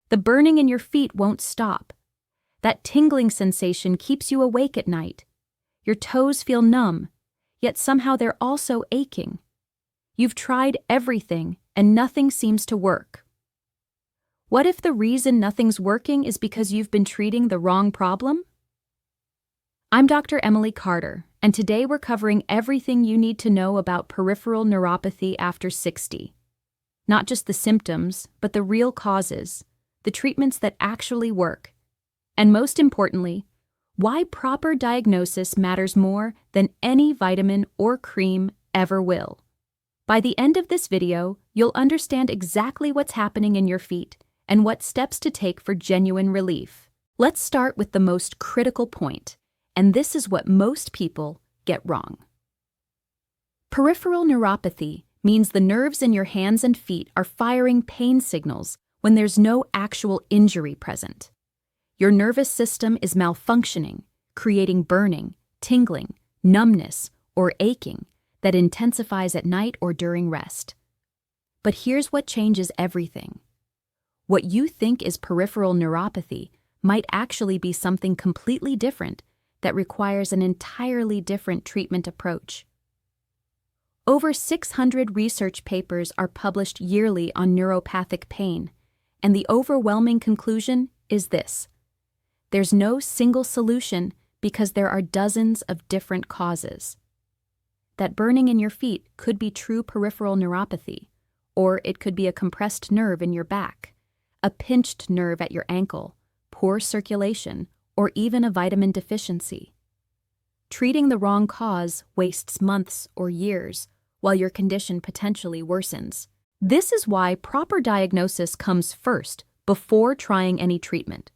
The burning in your feet won't stop. That tingling sensation keeps you awake at night. Your toes feel numb, yet somehow they're also aching. You've tried everything, and nothing seems to work. What if the reason nothing's working is because you've been treating the wrong problem? I'm Dr. Emily Carter, and today we're covering everything you need to know about peripheral neuropathy after 60. Not just the symptoms, but the real causes, the treatments that actually work, and most importantly, why proper diagnosis matters more than any vitamin or cream ever will. By the end of this video, you'll understand exactly what's happening in your feet and what steps to take for genuine relief. Let's start with the most critical point, and this is what most people get wrong. Peripheral neuropathy means the nerves in your hands and feet are firing pain signals when there's no actual injury present. Your nervous system is malfunctioning, creating burning, tingling, numbness, or aching that intensifies at night or during rest. But here's what changes everything. What you think is peripheral neuropathy might actually be something completely different that requires an entirely different treatment approach. Over 600 research papers are published yearly on neuropathic pain, and the overwhelming conclusion is this: there's no single solution because there are dozens of different causes. That burning in your feet could be true peripheral neuropathy, or it could be a compressed nerve in your back, a pinched nerve at your ankle, poor circulation, or even a vitamin deficiency. Treating the wrong cause wastes months or years, while your condition potentially worsens. This is why proper diagnosis comes first, before trying any treatment.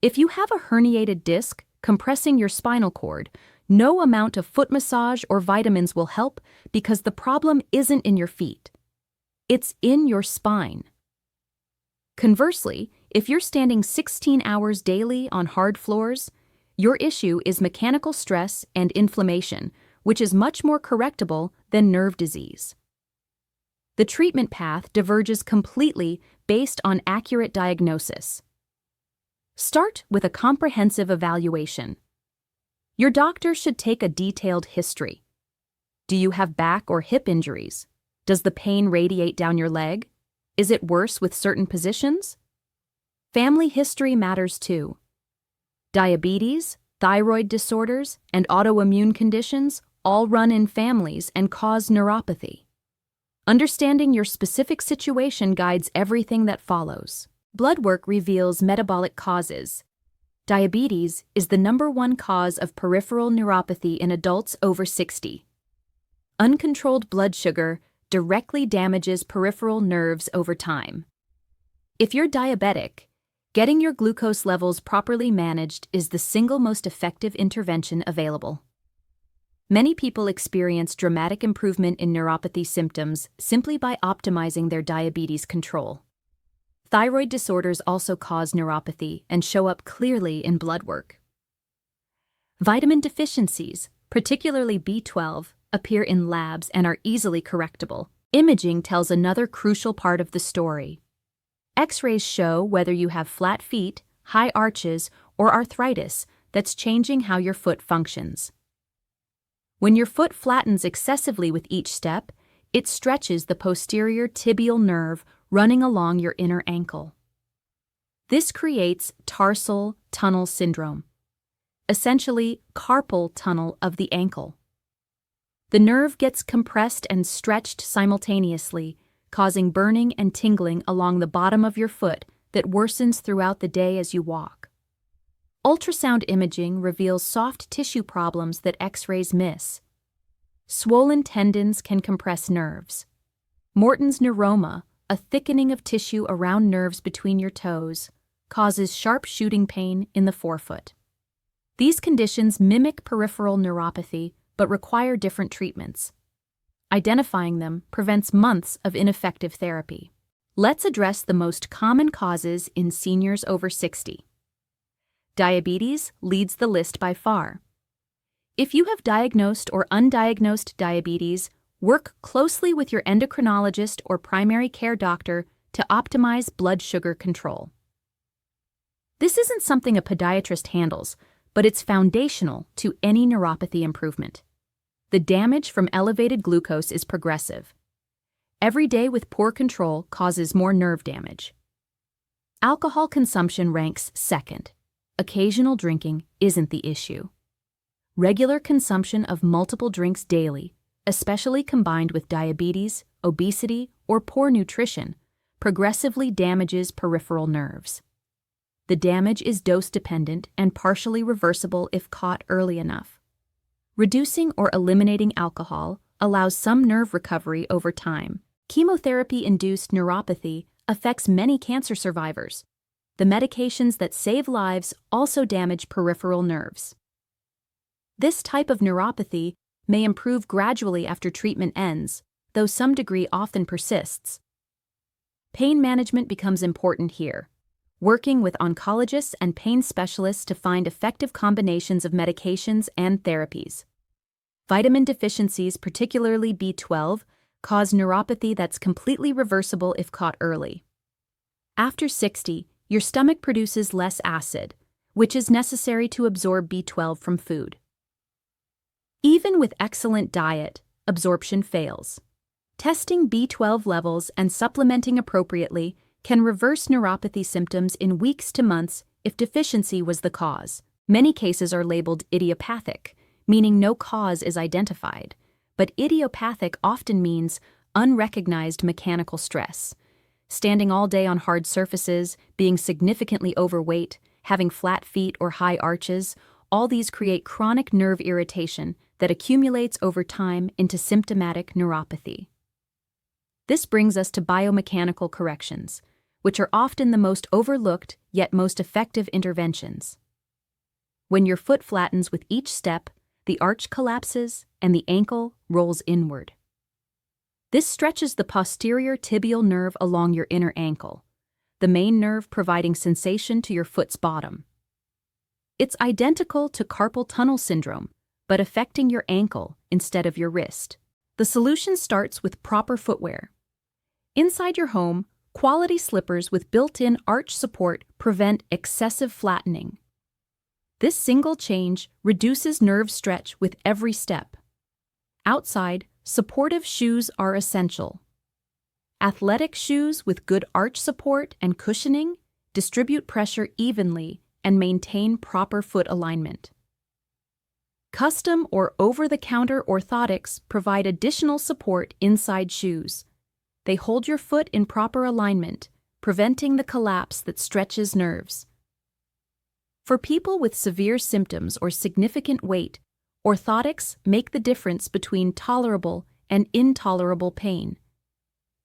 If you have a herniated disc compressing your spinal cord, no amount of foot massage or vitamins will help because the problem isn't in your feet. It's in your spine. Conversely, if you're standing 16 hours daily on hard floors, your issue is mechanical stress and inflammation, which is much more correctable than nerve disease. The treatment path diverges completely based on accurate diagnosis. Start with a comprehensive evaluation. Your doctor should take a detailed history. Do you have back or hip injuries? Does the pain radiate down your leg? Is it worse with certain positions? Family history matters too. Diabetes, thyroid disorders, and autoimmune conditions all run in families and cause neuropathy. Understanding your specific situation guides everything that follows. Blood work reveals metabolic causes. Diabetes is the #1 cause of peripheral neuropathy in adults over 60. Uncontrolled blood sugar directly damages peripheral nerves over time. If you're diabetic, getting your glucose levels properly managed is the single most effective intervention available. Many people experience dramatic improvement in neuropathy symptoms simply by optimizing their diabetes control. Thyroid disorders also cause neuropathy and show up clearly in blood work. Vitamin deficiencies, particularly B12, appear in labs and are easily correctable. Imaging tells another crucial part of the story. X-rays show whether you have flat feet, high arches, or arthritis that's changing how your foot functions. When your foot flattens excessively with each step, it stretches the posterior tibial nerve running along your inner ankle. This creates tarsal tunnel syndrome, essentially carpal tunnel of the ankle. The nerve gets compressed and stretched simultaneously, causing burning and tingling along the bottom of your foot that worsens throughout the day as you walk. Ultrasound imaging reveals soft tissue problems that X-rays miss. Swollen tendons can compress nerves. Morton's neuroma, a thickening of tissue around nerves between your toes, causes sharp shooting pain in the forefoot. These conditions mimic peripheral neuropathy but require different treatments. Identifying them prevents months of ineffective therapy. Let's address the most common causes in seniors over 60. Diabetes leads the list by far. If you have diagnosed or undiagnosed diabetes, work closely with your endocrinologist or primary care doctor to optimize blood sugar control. This isn't something a podiatrist handles, but it's foundational to any neuropathy improvement. The damage from elevated glucose is progressive. Every day with poor control causes more nerve damage. Alcohol consumption ranks second. Occasional drinking isn't the issue. Regular consumption of multiple drinks daily, especially combined with diabetes, obesity, or poor nutrition, progressively damages peripheral nerves. The damage is dose-dependent and partially reversible if caught early enough. Reducing or eliminating alcohol allows some nerve recovery over time. Chemotherapy-induced neuropathy affects many cancer survivors. The medications that save lives also damage peripheral nerves. This type of neuropathy may improve gradually after treatment ends, though some degree often persists. Pain management becomes important here, working with oncologists and pain specialists to find effective combinations of medications and therapies. Vitamin deficiencies, particularly B12, cause neuropathy that's completely reversible if caught early. After 60, your stomach produces less acid, which is necessary to absorb B12 from food. Even with excellent diet, absorption fails. Testing B12 levels and supplementing appropriately can reverse neuropathy symptoms in weeks to months if deficiency was the cause. Many cases are labeled idiopathic, meaning no cause is identified, but idiopathic often means unrecognized mechanical stress. Standing all day on hard surfaces, being significantly overweight, having flat feet or high arches, all these create chronic nerve irritation that accumulates over time into symptomatic neuropathy. This brings us to biomechanical corrections, which are often the most overlooked yet most effective interventions. When your foot flattens with each step, the arch collapses and the ankle rolls inward. This stretches the posterior tibial nerve along your inner ankle, the main nerve providing sensation to your foot's bottom. It's identical to carpal tunnel syndrome, but affecting your ankle instead of your wrist. The solution starts with proper footwear. Inside your home, quality slippers with built-in arch support prevent excessive flattening. This single change reduces nerve stretch with every step. Outside, supportive shoes are essential. Athletic shoes with good arch support and cushioning distribute pressure evenly and maintain proper foot alignment. Custom or over-the-counter orthotics provide additional support inside shoes. They hold your foot in proper alignment, preventing the collapse that stretches nerves. For people with severe symptoms or significant weight, orthotics make the difference between tolerable and intolerable pain.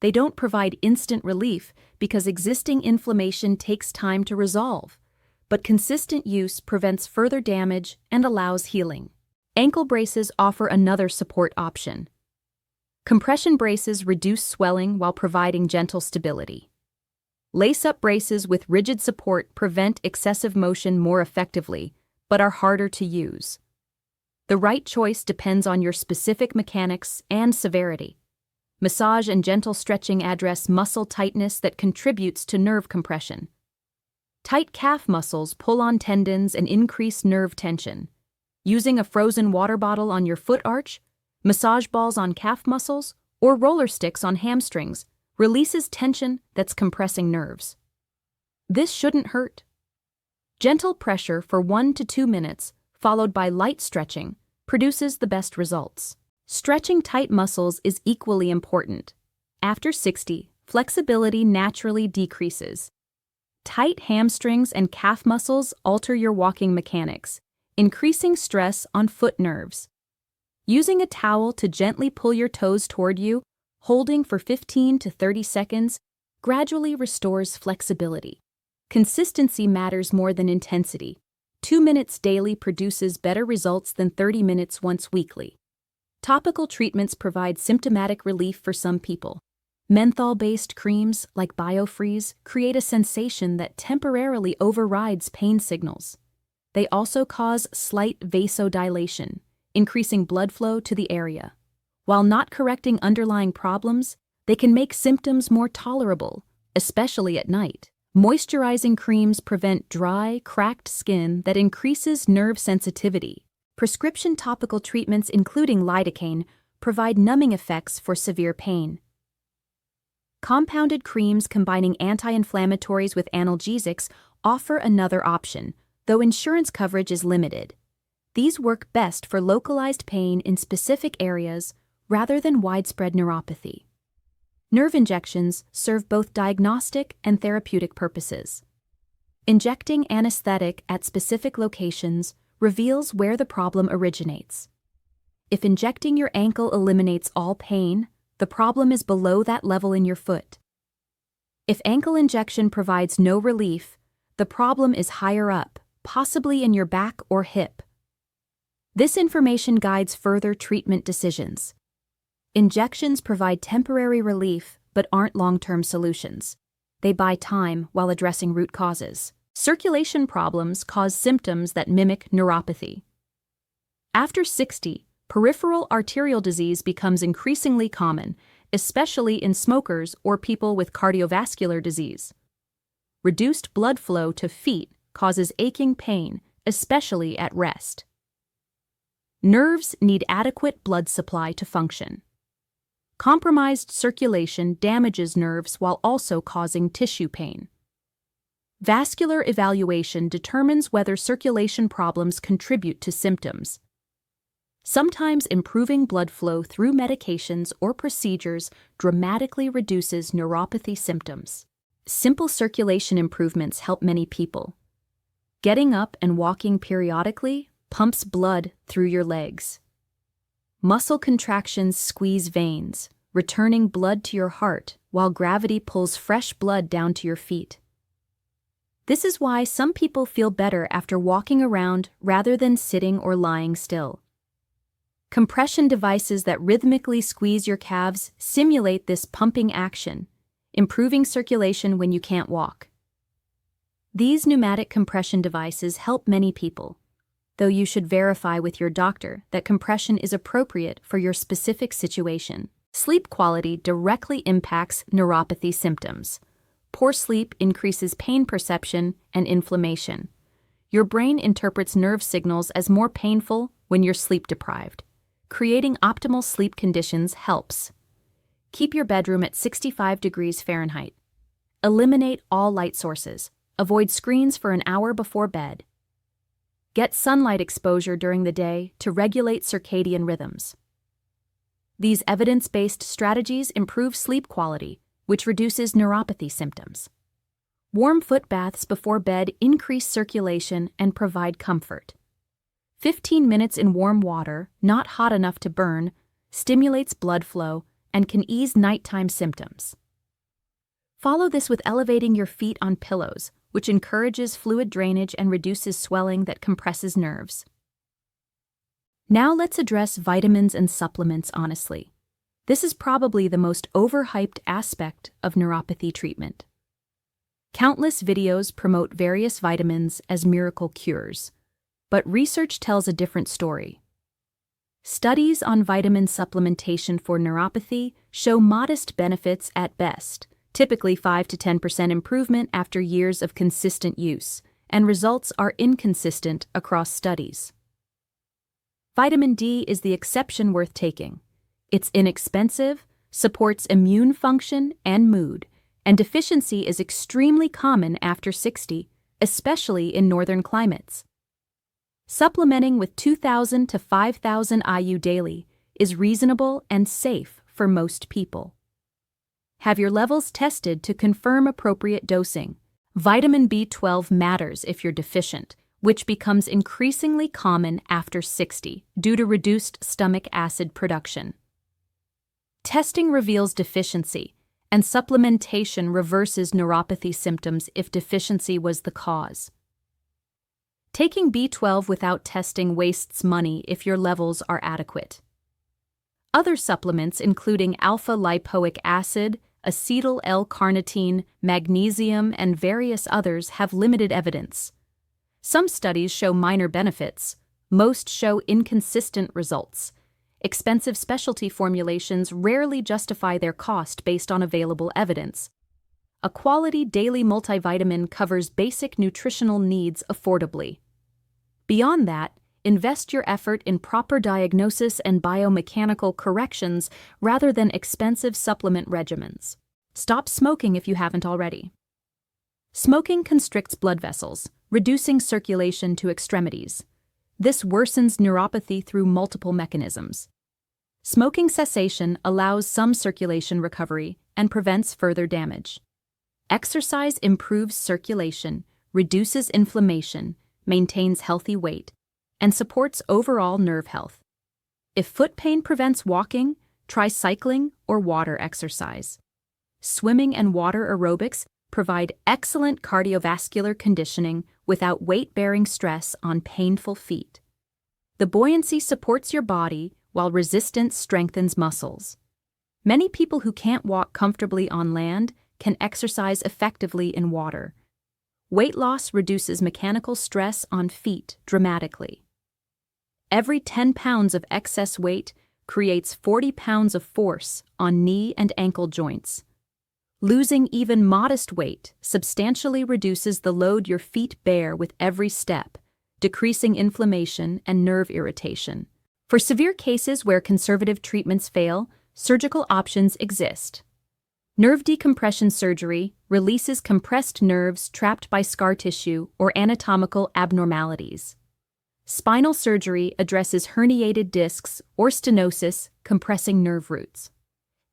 They don't provide instant relief because existing inflammation takes time to resolve, but consistent use prevents further damage and allows healing. Ankle braces offer another support option. Compression braces reduce swelling while providing gentle stability. Lace-up braces with rigid support prevent excessive motion more effectively, but are harder to use. The right choice depends on your specific mechanics and severity. Massage and gentle stretching address muscle tightness that contributes to nerve compression. Tight calf muscles pull on tendons and increase nerve tension. Using a frozen water bottle on your foot arch, massage balls on calf muscles, or roller sticks on hamstrings releases tension that's compressing nerves. This shouldn't hurt. Gentle pressure for 1 to 2 minutes, followed by light stretching, produces the best results. Stretching tight muscles is equally important. After 60, flexibility naturally decreases. Tight hamstrings and calf muscles alter your walking mechanics, increasing stress on foot nerves. Using a towel to gently pull your toes toward you, holding for 15 to 30 seconds, gradually restores flexibility. Consistency matters more than intensity. 2 minutes daily produces better results than 30 minutes once weekly. Topical treatments provide symptomatic relief for some people. Menthol-based creams like Biofreeze create a sensation that temporarily overrides pain signals. They also cause slight vasodilation, increasing blood flow to the area. While not correcting underlying problems, they can make symptoms more tolerable, especially at night. Moisturizing creams prevent dry, cracked skin that increases nerve sensitivity. Prescription topical treatments including lidocaine provide numbing effects for severe pain. Compounded creams combining anti-inflammatories with analgesics offer another option, though insurance coverage is limited. These work best for localized pain in specific areas rather than widespread neuropathy. Nerve injections serve both diagnostic and therapeutic purposes. Injecting anesthetic at specific locations reveals where the problem originates. If injecting your ankle eliminates all pain, the problem is below that level in your foot. If ankle injection provides no relief, the problem is higher up, possibly in your back or hip. This information guides further treatment decisions. Injections provide temporary relief but aren't long-term solutions. They buy time while addressing root causes. Circulation problems cause symptoms that mimic neuropathy. After 60, peripheral arterial disease becomes increasingly common, especially in smokers or people with cardiovascular disease. Reduced blood flow to feet causes aching pain, especially at rest. Nerves need adequate blood supply to function. Compromised circulation damages nerves while also causing tissue pain. Vascular evaluation determines whether circulation problems contribute to symptoms. Sometimes improving blood flow through medications or procedures dramatically reduces neuropathy symptoms. Simple circulation improvements help many people. Getting up and walking periodically pumps blood through your legs. Muscle contractions squeeze veins, returning blood to your heart while gravity pulls fresh blood down to your feet. This is why some people feel better after walking around rather than sitting or lying still. Compression devices that rhythmically squeeze your calves simulate this pumping action, improving circulation when you can't walk. These pneumatic compression devices help many people, though you should verify with your doctor that compression is appropriate for your specific situation. Sleep quality directly impacts neuropathy symptoms. Poor sleep increases pain perception and inflammation. Your brain interprets nerve signals as more painful when you're sleep-deprived. Creating optimal sleep conditions helps. Keep your bedroom at 65 degrees Fahrenheit. Eliminate all light sources. Avoid screens for an hour before bed. Get sunlight exposure during the day to regulate circadian rhythms. These evidence-based strategies improve sleep quality, which reduces neuropathy symptoms. Warm foot baths before bed increase circulation and provide comfort. 15 minutes in warm water, not hot enough to burn, stimulates blood flow and can ease nighttime symptoms. Follow this with elevating your feet on pillows, which encourages fluid drainage and reduces swelling that compresses nerves. Now let's address vitamins and supplements honestly. This is probably the most overhyped aspect of neuropathy treatment. Countless videos promote various vitamins as miracle cures, but research tells a different story. Studies on vitamin supplementation for neuropathy show modest benefits at best, typically 5 to 10% improvement after years of consistent use, and results are inconsistent across studies. Vitamin D is the exception worth taking. It's inexpensive, supports immune function and mood, and deficiency is extremely common after 60, especially in northern climates. Supplementing with 2,000 to 5,000 IU daily is reasonable and safe for most people. Have your levels tested to confirm appropriate dosing. Vitamin B12 matters if you're deficient, which becomes increasingly common after 60 due to reduced stomach acid production. Testing reveals deficiency, and supplementation reverses neuropathy symptoms if deficiency was the cause. Taking B12 without testing wastes money if your levels are adequate. Other supplements, including alpha-lipoic acid, acetyl L-carnitine, magnesium, and various others, have limited evidence. Some studies show minor benefits, most show inconsistent results. Expensive specialty formulations rarely justify their cost based on available evidence. a quality daily multivitamin covers basic nutritional needs affordably. Beyond that, invest your effort in proper diagnosis and biomechanical corrections rather than expensive supplement regimens. Stop smoking if you haven't already. Smoking constricts blood vessels, reducing circulation to extremities. This worsens neuropathy through multiple mechanisms. Smoking cessation allows some circulation recovery and prevents further damage. Exercise improves circulation, reduces inflammation, maintains healthy weight, and supports overall nerve health. If foot pain prevents walking, try cycling or water exercise. Swimming and water aerobics provide excellent cardiovascular conditioning without weight-bearing stress on painful feet. The buoyancy supports your body while resistance strengthens muscles. Many people who can't walk comfortably on land can exercise effectively in water. Weight loss reduces mechanical stress on feet dramatically. Every 10 pounds of excess weight creates 40 pounds of force on knee and ankle joints. Losing even modest weight substantially reduces the load your feet bear with every step, decreasing inflammation and nerve irritation. For severe cases where conservative treatments fail, surgical options exist. Nerve decompression surgery releases compressed nerves trapped by scar tissue or anatomical abnormalities. Spinal surgery addresses herniated discs or stenosis, compressing nerve roots.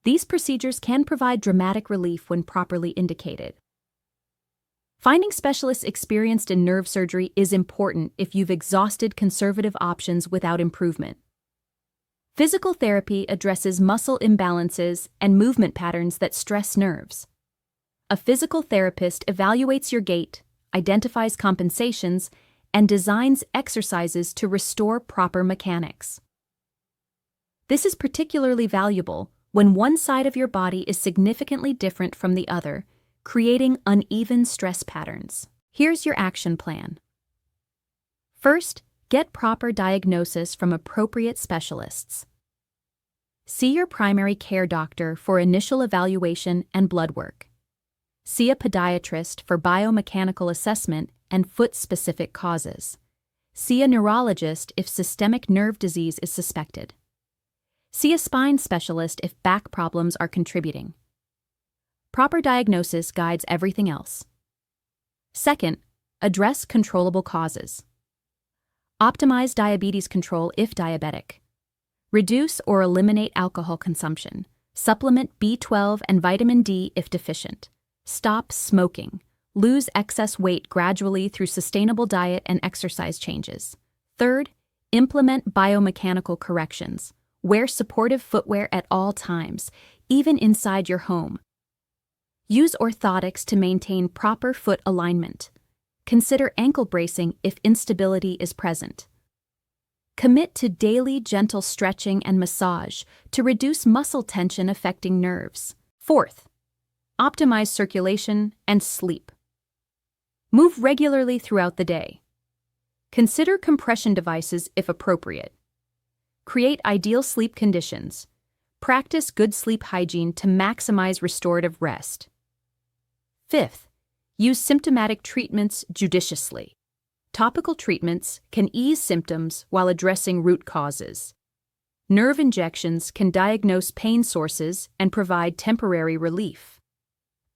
These procedures can provide dramatic relief when properly indicated. Finding specialists experienced in nerve surgery is important if you've exhausted conservative options without improvement. Physical therapy addresses muscle imbalances and movement patterns that stress nerves. A physical therapist evaluates your gait, identifies compensations, and designs exercises to restore proper mechanics. This is particularly valuable when one side of your body is significantly different from the other, creating uneven stress patterns. Here's your action plan. First, get proper diagnosis from appropriate specialists. See your primary care doctor for initial evaluation and blood work. See a podiatrist for biomechanical assessment and foot-specific causes. See a neurologist if systemic nerve disease is suspected. See a spine specialist if back problems are contributing. Proper diagnosis guides everything else. Second, address controllable causes. Optimize diabetes control if diabetic. Reduce or eliminate alcohol consumption. Supplement B12 and vitamin D if deficient. Stop smoking. Lose excess weight gradually through sustainable diet and exercise changes. Third, implement biomechanical corrections. Wear supportive footwear at all times, even inside your home. Use orthotics to maintain proper foot alignment. Consider ankle bracing if instability is present. Commit to daily gentle stretching and massage to reduce muscle tension affecting nerves. Fourth, optimize circulation and sleep. Move regularly throughout the day. Consider compression devices if appropriate. Create ideal sleep conditions. Practice good sleep hygiene to maximize restorative rest. Fifth, use symptomatic treatments judiciously. Topical treatments can ease symptoms while addressing root causes. Nerve injections can diagnose pain sources and provide temporary relief.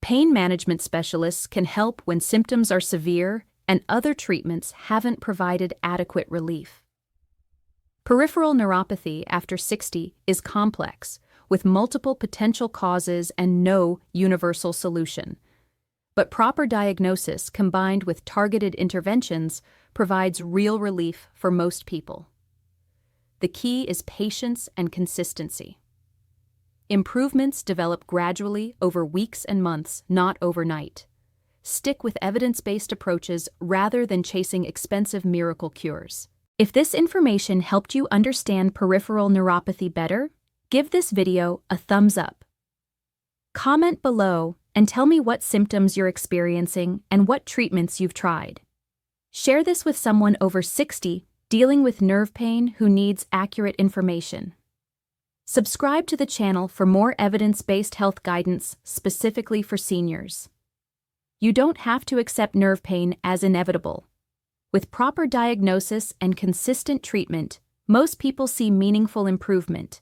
Pain management specialists can help when symptoms are severe and other treatments haven't provided adequate relief. Peripheral neuropathy after 60 is complex, with multiple potential causes and no universal solution. But proper diagnosis combined with targeted interventions provides real relief for most people. The key is patience and consistency. Improvements develop gradually over weeks and months, not overnight. Stick with evidence-based approaches rather than chasing expensive miracle cures. If this information helped you understand peripheral neuropathy better, give this video a thumbs up. Comment below and tell me what symptoms you're experiencing and what treatments you've tried. Share this with someone over 60 dealing with nerve pain who needs accurate information. Subscribe to the channel for more evidence-based health guidance specifically for seniors. You don't have to accept nerve pain as inevitable. With proper diagnosis and consistent treatment, most people see meaningful improvement.